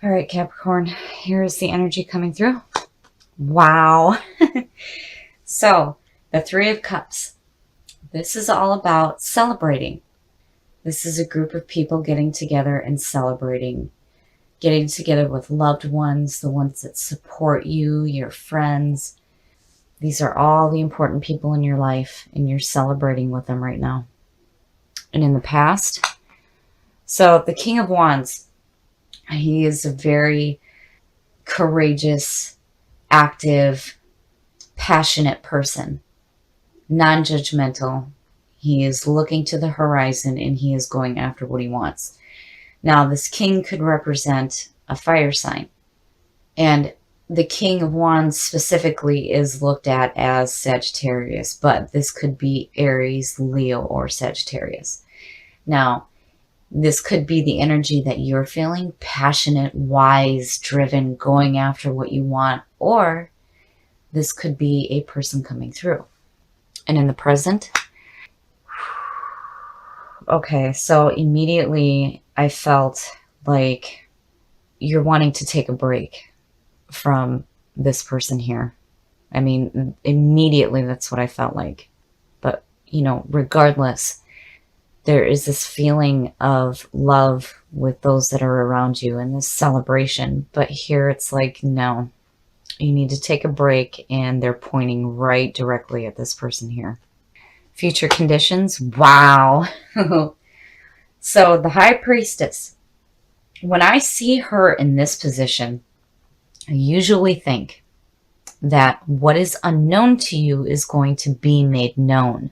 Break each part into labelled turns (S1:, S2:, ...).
S1: All right, Capricorn, here's the energy coming through. Wow. So, the Three of Cups. This is all about celebrating. This is a group of people getting together and celebrating. Getting together with loved ones, the ones that support you, your friends. These are all the important people in your life, and you're celebrating with them right now. And in the past, so the King of Wands, he is a very courageous, active, passionate person, non-judgmental. He is looking to the horizon and he is going after what he wants. Now, this king could represent a fire sign. And the King of Wands specifically is looked at as Sagittarius, but this could be Aries, Leo, or Sagittarius. Now, this could be the energy that you're feeling, passionate, wise, driven, going after what you want, or this could be a person coming through. And in the present, okay, so immediately I felt like you're wanting to take a break from this person here. I mean, immediately that's what I felt like. But, regardless, there is this feeling of love with those that are around you and this celebration. But here it's like, no, you need to take a break, and they're pointing right directly at this person here. Future conditions. Wow. So the High Priestess, when I see her in this position, I usually think that what is unknown to you is going to be made known.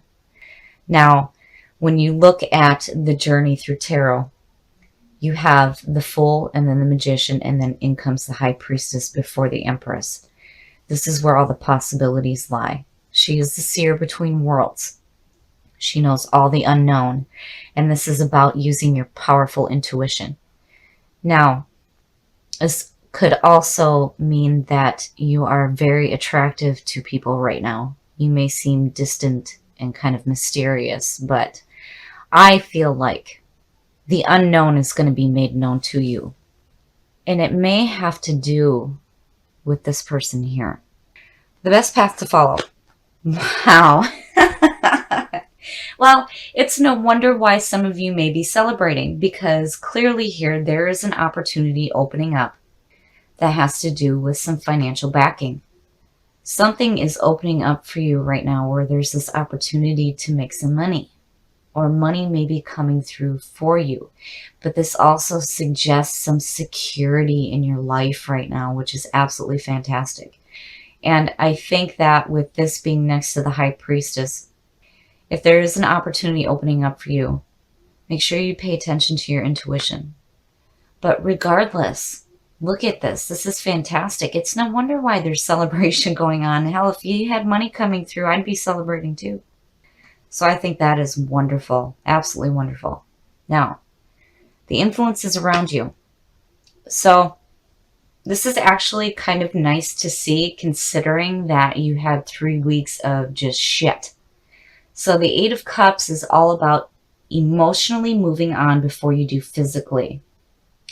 S1: Now, when you look at the journey through tarot, you have the Fool and then the Magician, and then in comes the High Priestess before the Empress. This is where all the possibilities lie. She is the seer between worlds. She knows all the unknown, and this is about using your powerful intuition. Now, this could also mean that you are very attractive to people right now. You may seem distant and kind of mysterious, but I feel like the unknown is going to be made known to you. And it may have to do with this person here. The best path to follow. Wow. Well, it's no wonder why some of you may be celebrating, because clearly here there is an opportunity opening up that has to do with some financial backing. Something is opening up for you right now where there's this opportunity to make some money, or money may be coming through for you. But this also suggests some security in your life right now, which is absolutely fantastic. And I think that with this being next to the High Priestess, if there is an opportunity opening up for you, make sure you pay attention to your intuition. But regardless, look at this. This is fantastic. It's no wonder why there's celebration going on. Hell, if you had money coming through, I'd be celebrating too. So I think that is wonderful. Absolutely wonderful. Now, the influences around you. So this is actually kind of nice to see, considering that you had 3 weeks of just shit. So the Eight of Cups is all about emotionally moving on before you do physically.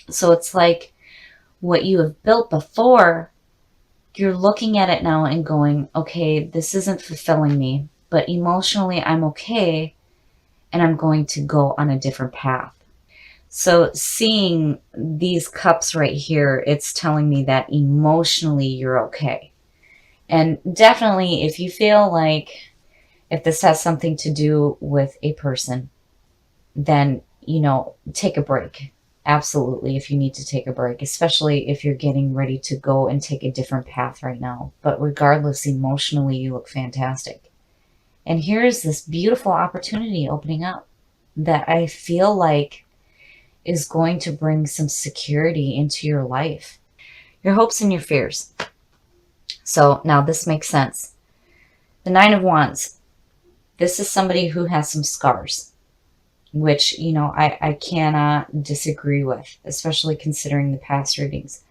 S1: So it's like what you have built before, you're looking at it now and going, okay, this isn't fulfilling me, but emotionally I'm okay, and I'm going to go on a different path. So seeing these cups right here, it's telling me that emotionally you're okay. And definitely if you feel like, if this has something to do with a person, then, take a break. Absolutely, if you need to take a break, especially if you're getting ready to go and take a different path right now. But regardless, emotionally, you look fantastic. And here's this beautiful opportunity opening up that I feel like is going to bring some security into your life, your hopes and your fears. So now this makes sense. The Nine of Wands. This is somebody who has some scars, which, I cannot disagree with, especially considering the past readings.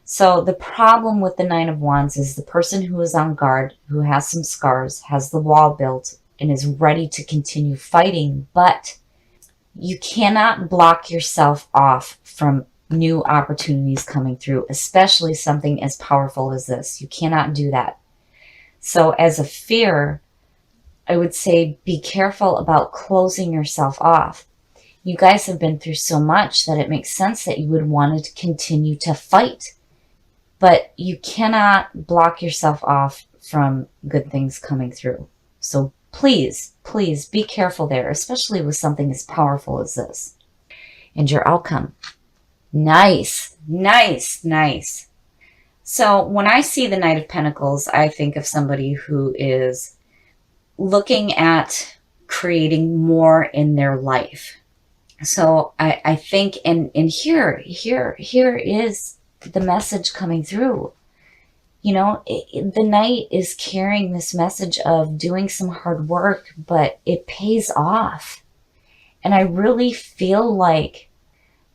S1: So the problem with the Nine of Wands is the person who is on guard, who has some scars, has the wall built, and is ready to continue fighting, but you cannot block yourself off from new opportunities coming through, especially something as powerful as this. You cannot do that. So as a fear, I would say be careful about closing yourself off. You guys have been through so much that it makes sense that you would want to continue to fight. But you cannot block yourself off from good things coming through. So please, please be careful there, especially with something as powerful as this. And your outcome. Nice, nice, nice. So when I see the Knight of Pentacles, I think of somebody who is looking at creating more in their life. So I think, and here is the message coming through. You know, the Knight is carrying this message of doing some hard work, but it pays off. And I really feel like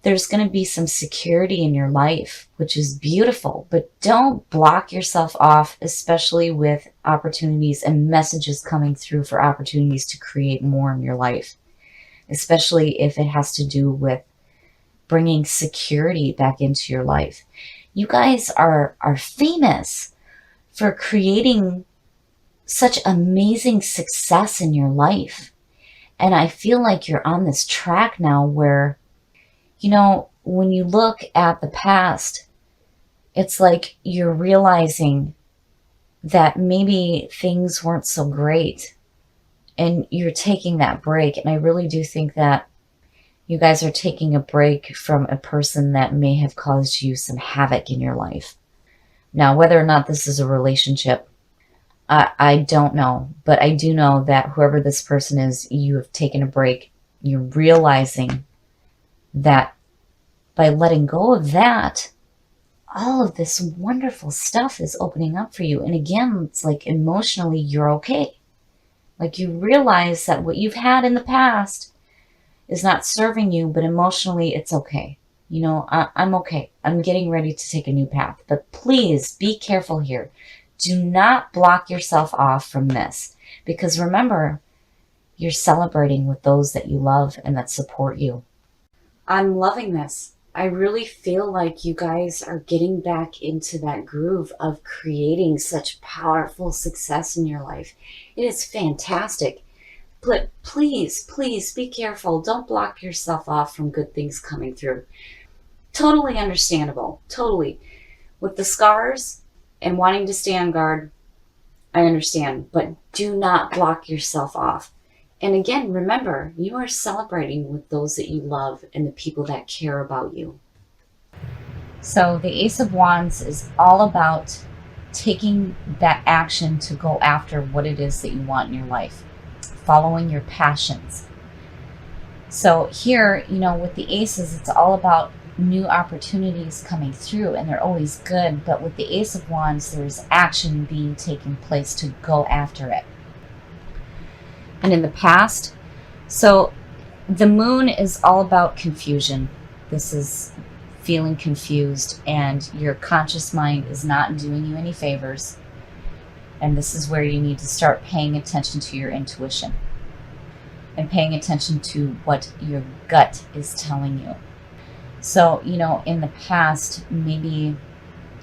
S1: there's going to be some security in your life, which is beautiful, but don't block yourself off, especially with opportunities and messages coming through for opportunities to create more in your life, especially if it has to do with bringing security back into your life. You guys are famous for creating such amazing success in your life. And I feel like you're on this track now where, you know, when you look at the past, it's like you're realizing that maybe things weren't so great and you're taking that break. And I really do think that you guys are taking a break from a person that may have caused you some havoc in your life. Now, whether or not this is a relationship, I don't know. But I do know that whoever this person is, you have taken a break. You're realizing that by letting go of that, all of this wonderful stuff is opening up for you. And again, it's like emotionally, you're okay. Like you realize that what you've had in the past is not serving you, but emotionally it's okay. You know, I'm okay. I'm getting ready to take a new path. But please be careful here. Do not block yourself off from this. Because remember, you're celebrating with those that you love and that support you. I'm loving this. I really feel like you guys are getting back into that groove of creating such powerful success in your life. It is fantastic. But please, please be careful. Don't block yourself off from good things coming through. Totally understandable. Totally. With the scars and wanting to stay on guard, I understand. But do not block yourself off. And again, remember, you are celebrating with those that you love and the people that care about you. So the Ace of Wands is all about taking that action to go after what it is that you want in your life, following your passions. So here, you know, with the aces, it's all about new opportunities coming through, and they're always good. But with the Ace of Wands, there's action being taken place to go after it. And in the past, so the moon is all about confusion. This is feeling confused, and your conscious mind is not doing you any favors. And this is where you need to start paying attention to your intuition and paying attention to what your gut is telling you. So, you know, in the past, maybe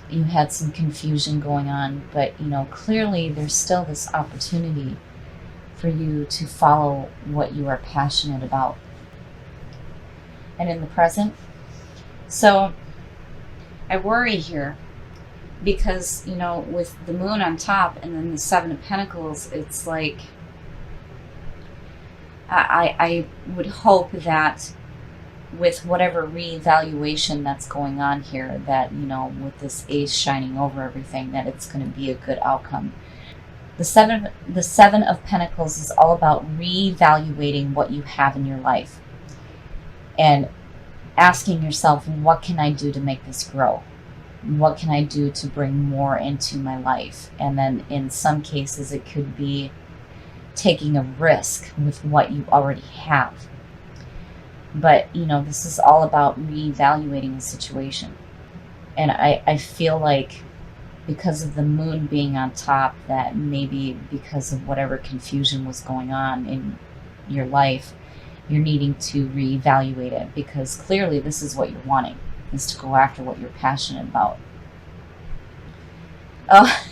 S1: you had some confusion going on, but, you know, clearly there's still this opportunity for you to follow what you are passionate about. And in the present, so I worry here because, you know, with the moon on top and then the Seven of Pentacles, it's like I would hope that with whatever reevaluation that's going on here, that, you know, with this ace shining over everything, that it's going to be a good outcome. The Seven of Pentacles is all about reevaluating what you have in your life and asking yourself, what can I do to make this grow? What can I do to bring more into my life? And then in some cases, it could be taking a risk with what you already have. But, you know, this is all about reevaluating the situation. And I feel like because of the moon being on top, that maybe because of whatever confusion was going on in your life, you're needing to reevaluate it, because clearly this is what you're wanting. is to go after what you're passionate about. Oh,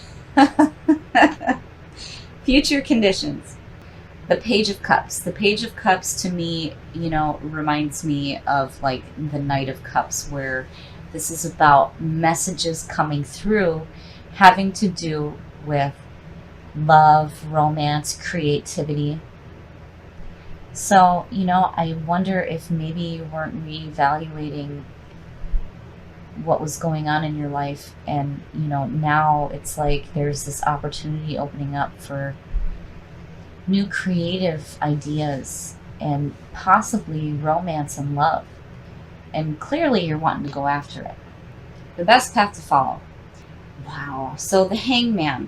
S1: future conditions. The Page of Cups. The Page of Cups to me, reminds me of like the Knight of Cups, where this is about messages coming through having to do with love, romance, creativity. So, I wonder if maybe you weren't reevaluating what was going on in your life, and now it's like there's this opportunity opening up for new creative ideas and possibly romance and love, and clearly you're wanting to go after it. The best path to follow. Wow. So the Hangman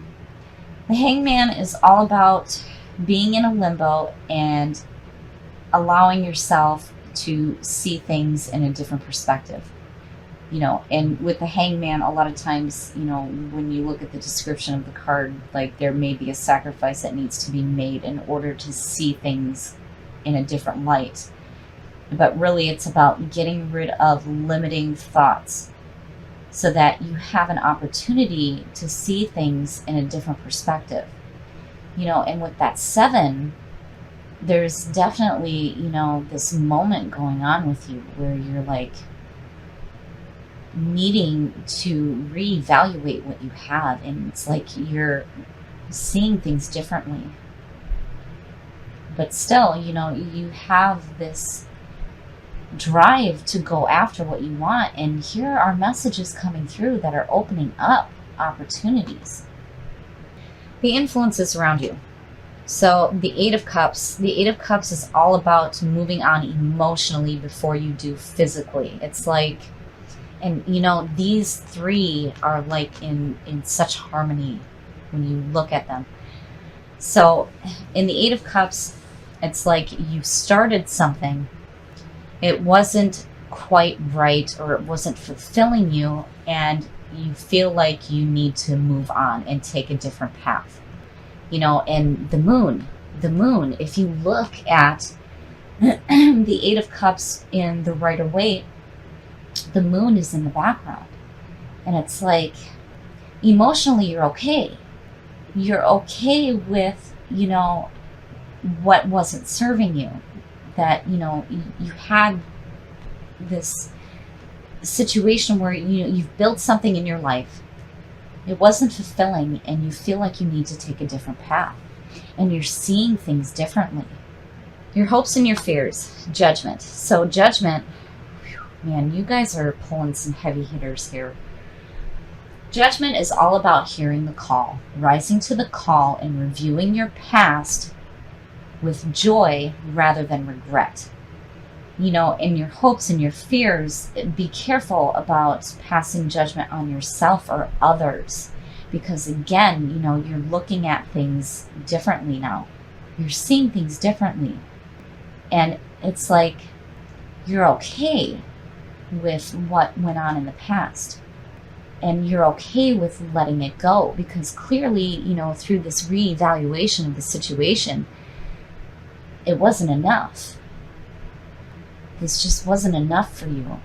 S1: is all about being in a limbo and allowing yourself to see things in a different perspective. And with the Hangman, a lot of times, when you look at the description of the card, like there may be a sacrifice that needs to be made in order to see things in a different light. But really it's about getting rid of limiting thoughts so that you have an opportunity to see things in a different perspective. And with that 7, there's definitely, this moment going on with you where you're like needing to reevaluate what you have, and it's like you're seeing things differently. But still, you have this drive to go after what you want, and here are messages coming through that are opening up opportunities. The influences around you. So the 8 of Cups is all about moving on emotionally before you do physically. It's like, and these 3 are like in such harmony when you look at them. So in the 8 of Cups, it's like you started something, it wasn't quite right, or it wasn't fulfilling you, and you feel like you need to move on and take a different path. And the moon, if you look at the 8 of Cups in the Rider-Waite, the moon is in the background. And it's like, emotionally, you're okay. You're okay with, what wasn't serving you. That, you had this situation where, you've built something in your life. It wasn't fulfilling, and you feel like you need to take a different path. And you're seeing things differently. Your hopes and your fears. Judgment. So Judgment, man, you guys are pulling some heavy hitters here. Judgment is all about hearing the call, rising to the call, and reviewing your past with joy rather than regret. In your hopes and your fears, be careful about passing judgment on yourself or others, because again, you're looking at things differently now. You're seeing things differently. And it's like you're okay with what went on in the past. And you're okay with letting it go, because clearly, through this reevaluation of the situation, it wasn't enough. This just wasn't enough for you.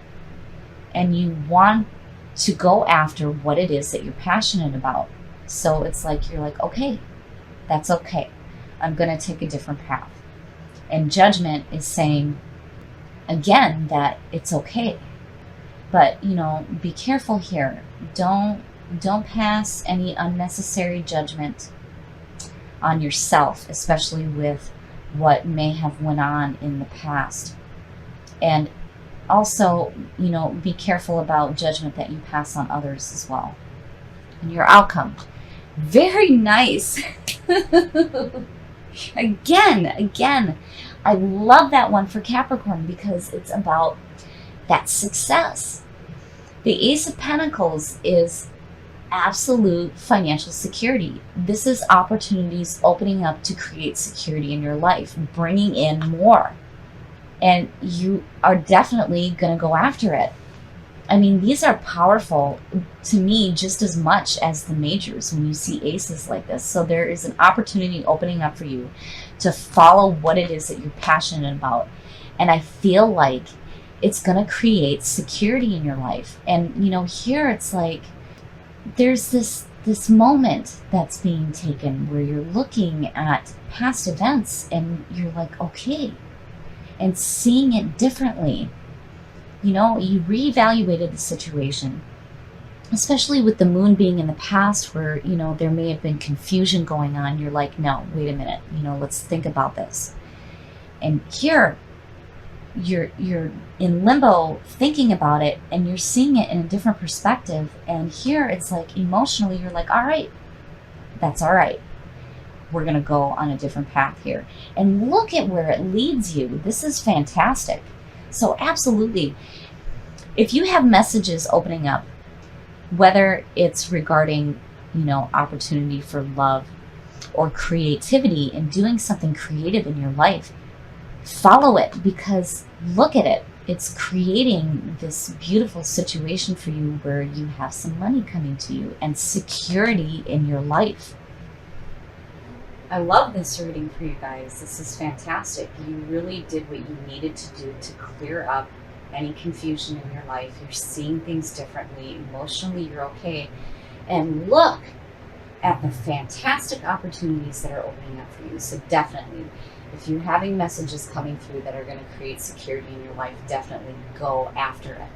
S1: And you want to go after what it is that you're passionate about. So it's like, you're like, okay, that's okay. I'm going to take a different path. And Judgment is saying, again, that it's okay. But, be careful here. Don't pass any unnecessary judgment on yourself, especially with what may have went on in the past. And also, be careful about judgment that you pass on others as well. And your outcome. Very nice. Again, I love that one for Capricorn, because it's about that success. The Ace of Pentacles is absolute financial security. This is opportunities opening up to create security in your life, bringing in more. And you are definitely going to go after it. I mean, these are powerful to me just as much as the majors when you see aces like this. So there is an opportunity opening up for you to follow what it is that you're passionate about. And I feel like It's going to create security in your life. And, here it's like there's this moment that's being taken where you're looking at past events and you're like, okay, and seeing it differently. You reevaluated the situation, especially with the moon being in the past where, there may have been confusion going on. You're like, no, wait a minute, let's think about this. And here you're in limbo thinking about it, and you're seeing it in a different perspective. And here it's like emotionally you're like, all right, that's all right, we're going to go on a different path here, and look at where it leads you. This is fantastic. So absolutely, if you have messages opening up, whether it's regarding opportunity for love or creativity and doing something creative in your life, follow it, because look at it. It's creating this beautiful situation for you where you have some money coming to you and security in your life. I love this reading for you guys. This is fantastic. You really did what you needed to do to clear up any confusion in your life. You're seeing things differently. Emotionally, you're okay. And look at the fantastic opportunities that are opening up for you. So definitely, if you're having messages coming through that are going to create security in your life, definitely go after it.